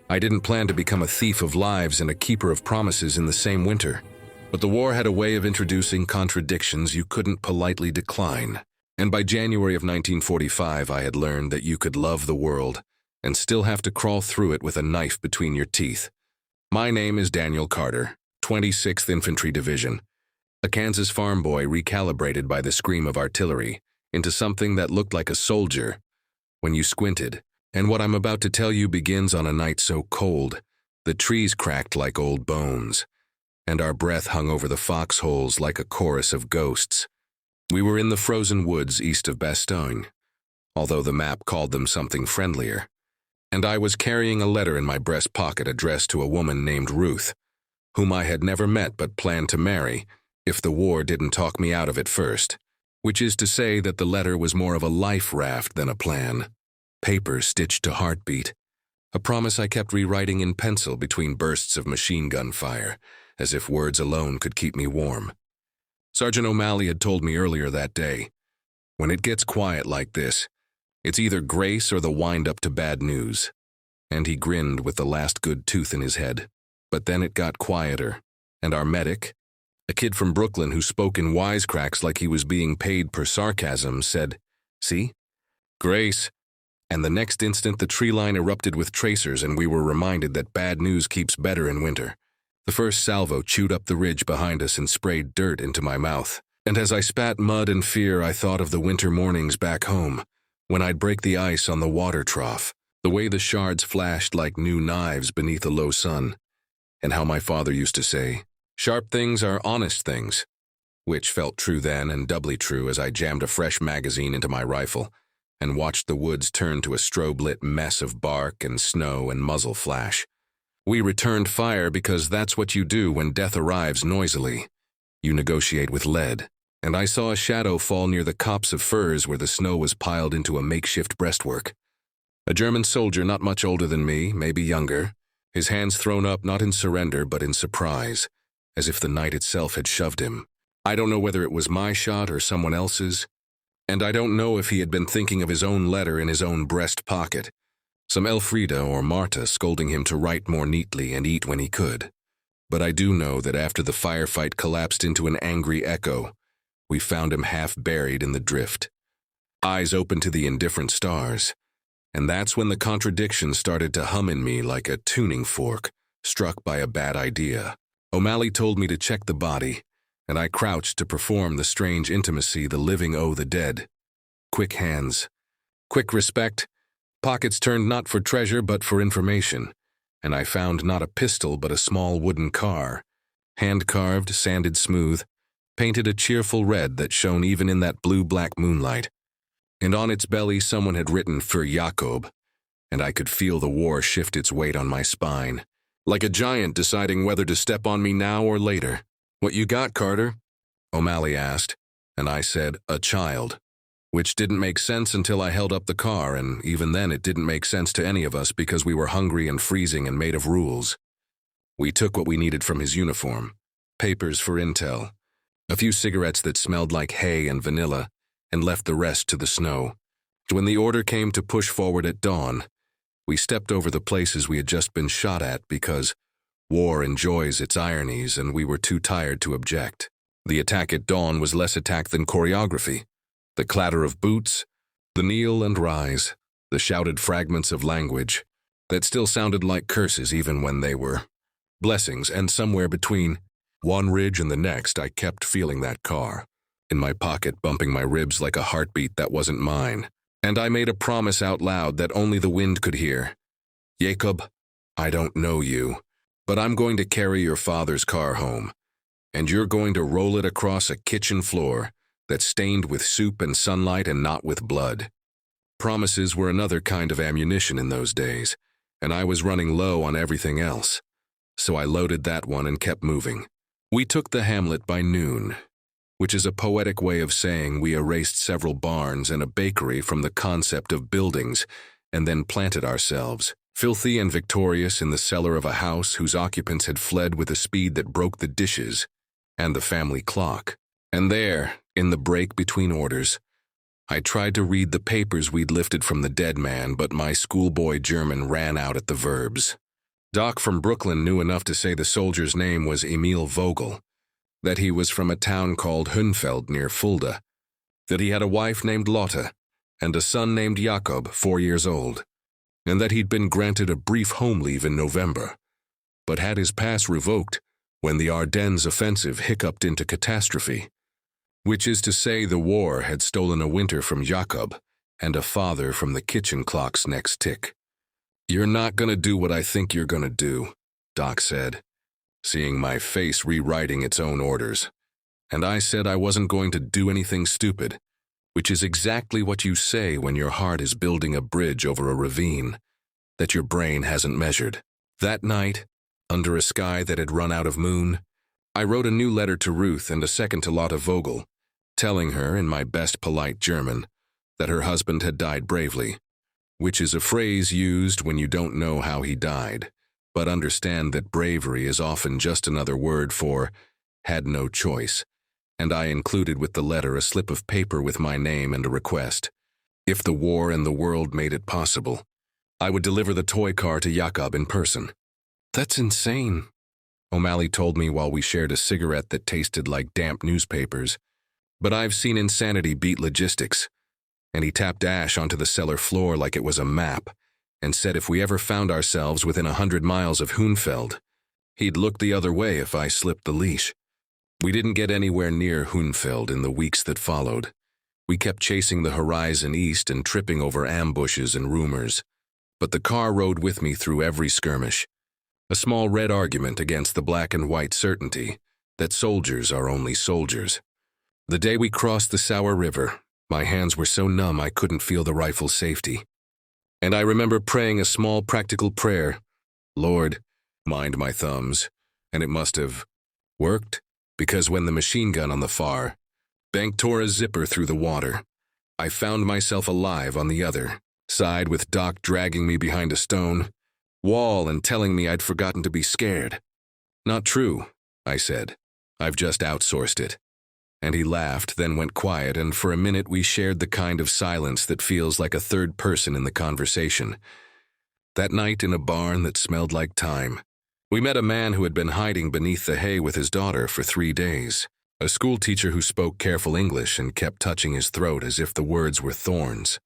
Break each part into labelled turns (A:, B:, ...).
A: I didn't plan to become a thief of lives and a keeper of promises in the same winter. But the war had a way of introducing contradictions you couldn't politely decline. And by January of 1945, I had learned that you could love the world and still have to crawl through it with a knife between your teeth. My name is Daniel Carter, 26th Infantry Division, a Kansas farm boy recalibrated by the scream of artillery into something that looked like a soldier when you squinted. And what I'm about to tell you begins on a night so cold, the trees cracked like old bones, and our breath hung over the foxholes like a chorus of ghosts. We were in the frozen woods east of Bastogne, although the map called them something friendlier, and I was carrying a letter in my breast pocket addressed to a woman named Ruth, whom I had never met but planned to marry if the war didn't talk me out of it first, which is to say that the letter was more of a life raft than a plan. Paper stitched to heartbeat, a promise I kept rewriting in pencil between bursts of machine gun fire, as if words alone could keep me warm. Sergeant O'Malley had told me earlier that day, when it gets quiet like this, it's either grace or the wind-up to bad news. And he grinned with the last good tooth in his head. But then it got quieter, and our medic, a kid from Brooklyn who spoke in wisecracks like he was being paid per sarcasm, said, "See? Grace." And the next instant the tree line erupted with tracers and we were reminded that bad news keeps better in winter. The first salvo chewed up the ridge behind us and sprayed dirt into my mouth. And as I spat mud and fear, I thought of the winter mornings back home, when I'd break the ice on the water trough, the way the shards flashed like new knives beneath a low sun, and how my father used to say, "Sharp things are honest things," which felt true then and doubly true as I jammed a fresh magazine into my rifle and watched the woods turn to a strobe-lit mess of bark and snow and muzzle flash. We returned fire because that's what you do when death arrives noisily. You negotiate with lead, and I saw a shadow fall near the copse of firs where the snow was piled into a makeshift breastwork. A German soldier not much older than me, maybe younger, his hands thrown up not in surrender but in surprise, as if the night itself had shoved him. I don't know whether it was my shot or someone else's, and I don't know if he had been thinking of his own letter in his own breast pocket, some Elfrida or Marta scolding him to write more neatly and eat when he could. But I do know that after the firefight collapsed into an angry echo, we found him half buried in the drift, eyes open to the indifferent stars, and that's when the contradiction started to hum in me like a tuning fork struck by a bad idea. O'Malley told me to check the body, and I crouched to perform the strange intimacy the living owe the dead. Quick hands, quick respect, pockets turned not for treasure but for information, and I found not a pistol but a small wooden car, hand-carved, sanded smooth, painted a cheerful red that shone even in that blue-black moonlight. And on its belly someone had written "For Jakob," and I could feel the war shift its weight on my spine, like a giant deciding whether to step on me now or later. "What you got, Carter?" O'Malley asked, and I said, "A child," which didn't make sense until I held up the car, and even then it didn't make sense to any of us because we were hungry and freezing and made of rules. We took what we needed from his uniform, papers for intel, a few cigarettes that smelled like hay and vanilla, and left the rest to the snow. When the order came to push forward at dawn, we stepped over the places we had just been shot at because war enjoys its ironies and we were too tired to object. The attack at dawn was less attack than choreography. The clatter of boots, the kneel and rise, the shouted fragments of language that still sounded like curses even when they were blessings, and somewhere between one ridge and the next I kept feeling that car in my pocket, bumping my ribs like a heartbeat that wasn't mine. And I made a promise out loud that only the wind could hear. "Jakob, I don't know you, but I'm going to carry your father's car home, and you're going to roll it across a kitchen floor that's stained with soup and sunlight and not with blood." Promises were another kind of ammunition in those days, and I was running low on everything else, so I loaded that one and kept moving. We took the hamlet by noon, which is a poetic way of saying we erased several barns and a bakery from the concept of buildings and then planted ourselves, filthy and victorious, in the cellar of a house whose occupants had fled with a speed that broke the dishes and the family clock. And there, in the break between orders, I tried to read the papers we'd lifted from the dead man, but my schoolboy German ran out at the verbs. Doc from Brooklyn knew enough to say the soldier's name was Emil Vogel, that he was from a town called Hunfeld near Fulda, that he had a wife named Lotte and a son named Jakob, 4 years old, and that he'd been granted a brief home leave in November, but had his pass revoked when the Ardennes offensive hiccuped into catastrophe, which is to say the war had stolen a winter from Jakob and a father from the kitchen clock's next tick. "You're not gonna do what I think you're gonna do," Doc said, seeing my face rewriting its own orders. And I said I wasn't going to do anything stupid, which is exactly what you say when your heart is building a bridge over a ravine that your brain hasn't measured. That night, under a sky that had run out of moon, I wrote a new letter to Ruth and a second to Lotte Vogel, telling her in my best polite German that her husband had died bravely, which is a phrase used when you don't know how he died, but understand that bravery is often just another word for had no choice, and I included with the letter a slip of paper with my name and a request. If the war and the world made it possible, I would deliver the toy car to Jakob in person. "That's insane," O'Malley told me while we shared a cigarette that tasted like damp newspapers. "But I've seen insanity beat logistics." And he tapped ash onto the cellar floor like it was a map, and said if we ever found ourselves within 100 miles of Hunfeld, he'd look the other way if I slipped the leash. We didn't get anywhere near Hunfeld in the weeks that followed. We kept chasing the horizon east and tripping over ambushes and rumors. But the car rode with me through every skirmish, a small red argument against the black and white certainty that soldiers are only soldiers. The day we crossed the Sauer River, my hands were so numb I couldn't feel the rifle's safety. And I remember praying a small practical prayer, "Lord, mind my thumbs," and it must have worked, because when the machine gun on the far bank tore a zipper through the water, I found myself alive on the other side with Doc dragging me behind a stone wall and telling me I'd forgotten to be scared. "Not true," I said. "I've just outsourced it." And he laughed, then went quiet, and for a minute we shared the kind of silence that feels like a third person in the conversation. That night in a barn that smelled like thyme, we met a man who had been hiding beneath the hay with his daughter for 3 days, a school teacher who spoke careful English and kept touching his throat as if the words were thorns.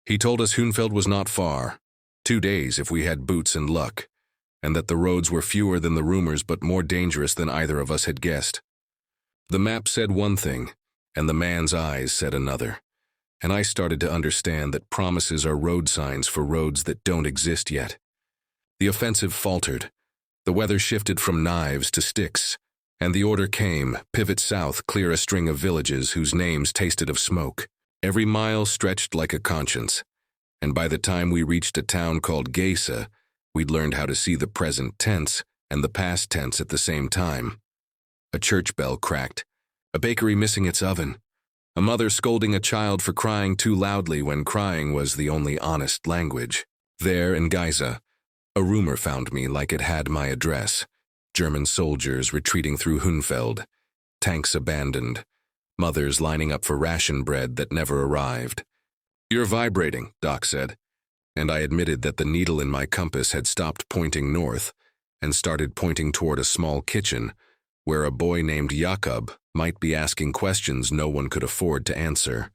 A: He told us Hunfeld was not far, 2 days if we had boots and luck, and that the roads were fewer than the rumors but more dangerous than either of us had guessed. The map said one thing, and the man's eyes said another, and I started to understand that promises are road signs for roads that don't exist yet. The offensive faltered, the weather shifted from knives to sticks, and the order came, pivot south, clear a string of villages whose names tasted of smoke. Every mile stretched like a conscience, and by the time we reached a town called Geisa, we'd learned how to see the present tense and the past tense at the same time. A church bell cracked, a bakery missing its oven, a mother scolding a child for crying too loudly when crying was the only honest language. There in Geisa, a rumor found me like it had my address. German soldiers retreating through Hunfeld, tanks abandoned, mothers lining up for ration bread that never arrived. "You're vibrating," Doc said, and I admitted that the needle in my compass had stopped pointing north and started pointing toward a small kitchen where a boy named Jakob might be asking questions no one could afford to answer.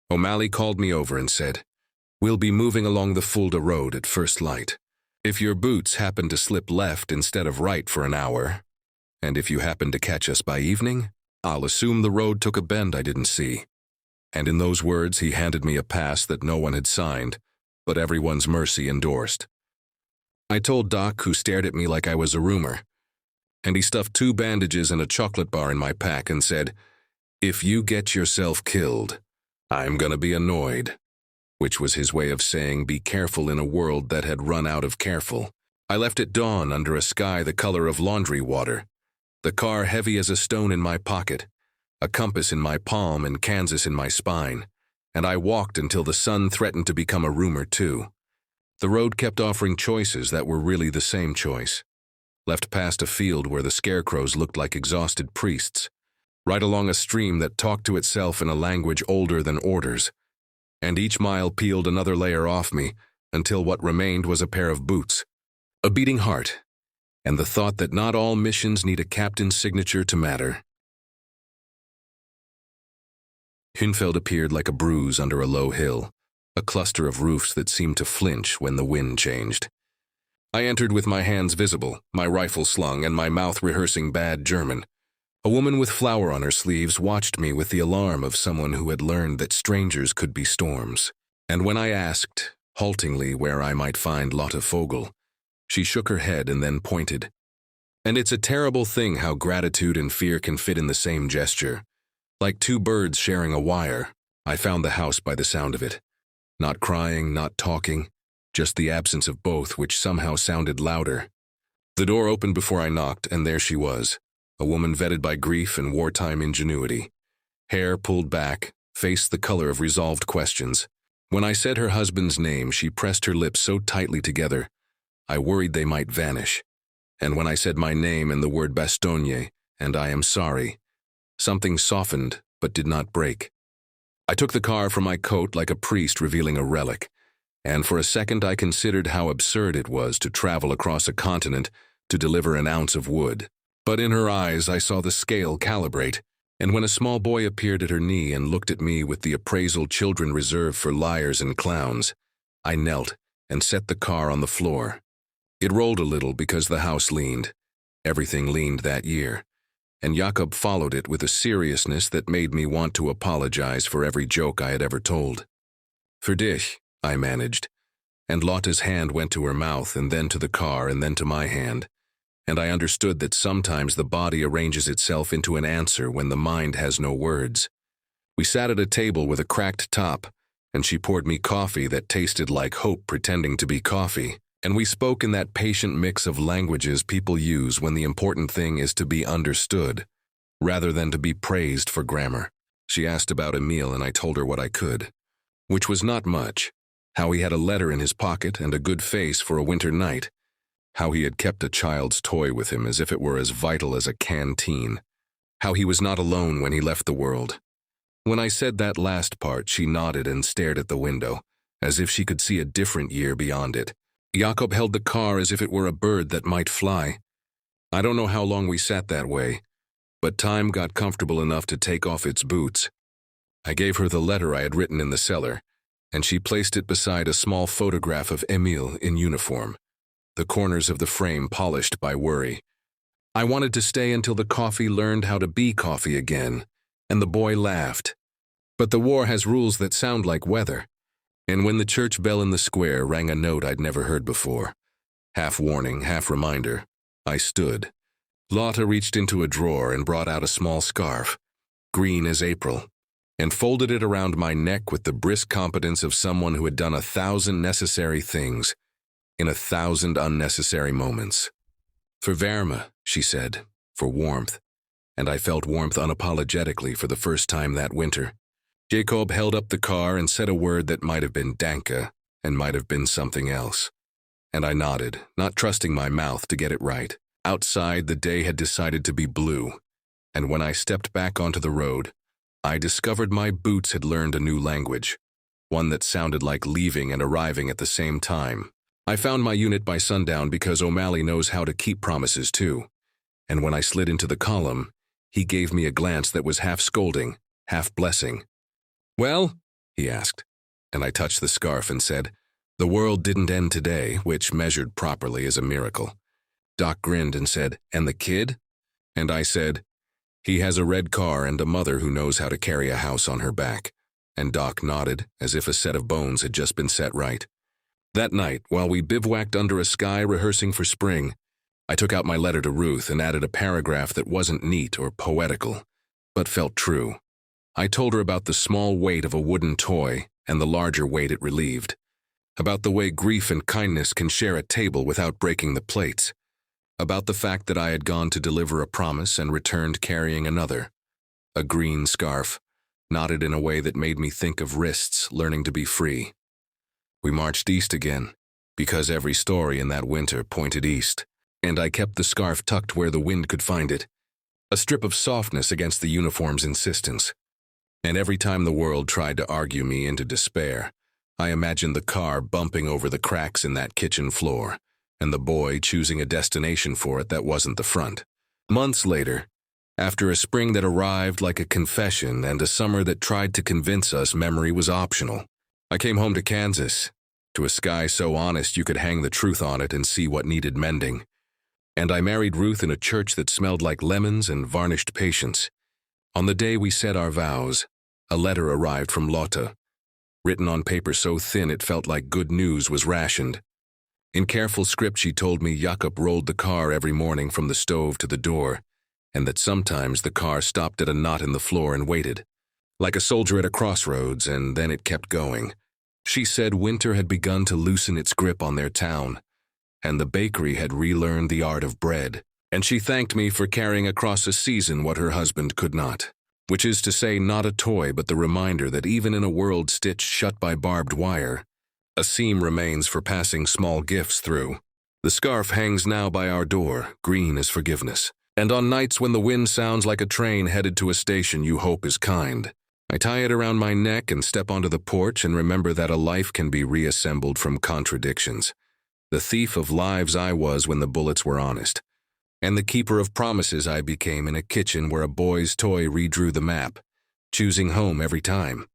A: O'Malley called me over and said, "We'll be moving along the Fulda road at first light. If your boots happen to slip left instead of right for an hour, and if you happen to catch us by evening, I'll assume the road took a bend I didn't see." And in those words he handed me a pass that no one had signed, but everyone's mercy endorsed. I told Doc, who stared at me like I was a rumor, and he stuffed 2 bandages and a chocolate bar in my pack and said, "If you get yourself killed, I'm gonna be annoyed," which was his way of saying be careful in a world that had run out of careful. I left at dawn under a sky the color of laundry water, the car heavy as a stone in my pocket, a compass in my palm and Kansas in my spine, and I walked until the sun threatened to become a rumor too. The road kept offering choices that were really the same choice. Left past a field where the scarecrows looked like exhausted priests, right along a stream that talked to itself in a language older than orders, and each mile peeled another layer off me until what remained was a pair of boots. A beating heart, and the thought that not all missions need a captain's signature to matter. Hunfeld appeared like a bruise under a low hill, a cluster of roofs that seemed to flinch when the wind changed. I entered with my hands visible, my rifle slung, and my mouth rehearsing bad German. A woman with flour on her sleeves watched me with the alarm of someone who had learned that strangers could be storms. And when I asked, haltingly, where I might find Lotte Vogel, she shook her head and then pointed. And it's a terrible thing how gratitude and fear can fit in the same gesture. Like two birds sharing a wire, I found the house by the sound of it. Not crying, not talking, just the absence of both, which somehow sounded louder. The door opened before I knocked, and there she was, a woman vetted by grief and wartime ingenuity. Hair pulled back, face the color of resolved questions. When I said her husband's name, she pressed her lips so tightly together, I worried they might vanish. And when I said my name and the word Bastogne, and I am sorry, something softened but did not break. I took the car from my coat like a priest revealing a relic, and for a second I considered how absurd it was to travel across a continent to deliver an ounce of wood. But in her eyes I saw the scale calibrate, and when a small boy appeared at her knee and looked at me with the appraisal children reserve for liars and clowns, I knelt and set the car on the floor. It rolled a little because the house leaned. Everything leaned that year. And Jakob followed it with a seriousness that made me want to apologize for every joke I had ever told. "For dich," I managed, and Lotte's hand went to her mouth and then to the car and then to my hand, and I understood that sometimes the body arranges itself into an answer when the mind has no words. We sat at a table with a cracked top, and she poured me coffee that tasted like hope pretending to be coffee. And we spoke in that patient mix of languages people use when the important thing is to be understood, rather than to be praised for grammar. She asked about Emil and I told her what I could, which was not much. How he had a letter in his pocket and a good face for a winter night. How he had kept a child's toy with him as if it were as vital as a canteen. How he was not alone when he left the world. When I said that last part, she nodded and stared at the window, as if she could see a different year beyond it. Jakob held the car as if it were a bird that might fly. I don't know how long we sat that way, but time got comfortable enough to take off its boots. I gave her the letter I had written in the cellar, and she placed it beside a small photograph of Emil in uniform, the corners of the frame polished by worry. I wanted to stay until the coffee learned how to be coffee again, and the boy laughed. But the war has rules that sound like weather. And when the church bell in the square rang a note I'd never heard before, half warning, half reminder, I stood. Lotte reached into a drawer and brought out a small scarf, green as April, and folded it around my neck with the brisk competence of someone who had done 1,000 necessary things in 1,000 unnecessary moments. "For Wärme," she said, for warmth, and I felt warmth unapologetically for the first time that winter. Jakob held up the car and said a word that might have been danke and might have been something else. And I nodded, not trusting my mouth to get it right. Outside, the day had decided to be blue, and when I stepped back onto the road, I discovered my boots had learned a new language, one that sounded like leaving and arriving at the same time. I found my unit by sundown because O'Malley knows how to keep promises too, and when I slid into the column, he gave me a glance that was half scolding, half blessing. "Well?" he asked, and I touched the scarf and said, "The world didn't end today," which measured properly is a miracle. Doc grinned and said, "And the kid?" And I said, "He has a red car and a mother who knows how to carry a house on her back." And Doc nodded, as if a set of bones had just been set right. That night, while we bivouacked under a sky rehearsing for spring, I took out my letter to Ruth and added a paragraph that wasn't neat or poetical, but felt true. I told her about the small weight of a wooden toy and the larger weight it relieved, about the way grief and kindness can share a table without breaking the plates, about the fact that I had gone to deliver a promise and returned carrying another, a green scarf, knotted in a way that made me think of wrists learning to be free. We marched east again, because every story in that winter pointed east, and I kept the scarf tucked where the wind could find it, a strip of softness against the uniform's insistence. And every time the world tried to argue me into despair, I imagined the car bumping over the cracks in that kitchen floor, and the boy choosing a destination for it that wasn't the front. Months later, after a spring that arrived like a confession and a summer that tried to convince us memory was optional, I came home to Kansas, to a sky so honest you could hang the truth on it and see what needed mending. And I married Ruth in a church that smelled like lemons and varnished patience. On the day we said our vows, a letter arrived from Lotta, written on paper so thin it felt like good news was rationed. In careful script she told me Jakob rolled the car every morning from the stove to the door, and that sometimes the car stopped at a knot in the floor and waited, like a soldier at a crossroads, and then it kept going. She said winter had begun to loosen its grip on their town, and the bakery had relearned the art of bread, and she thanked me for carrying across a season what her husband could not, which is to say not a toy but the reminder that even in a world stitched shut by barbed wire, a seam remains for passing small gifts through. The scarf hangs now by our door, green as forgiveness, and on nights when the wind sounds like a train headed to a station you hope is kind, I tie it around my neck and step onto the porch and remember that a life can be reassembled from contradictions. The thief of lives I was when the bullets were honest, and the keeper of promises I became in a kitchen where a boy's toy redrew the map, choosing home every time.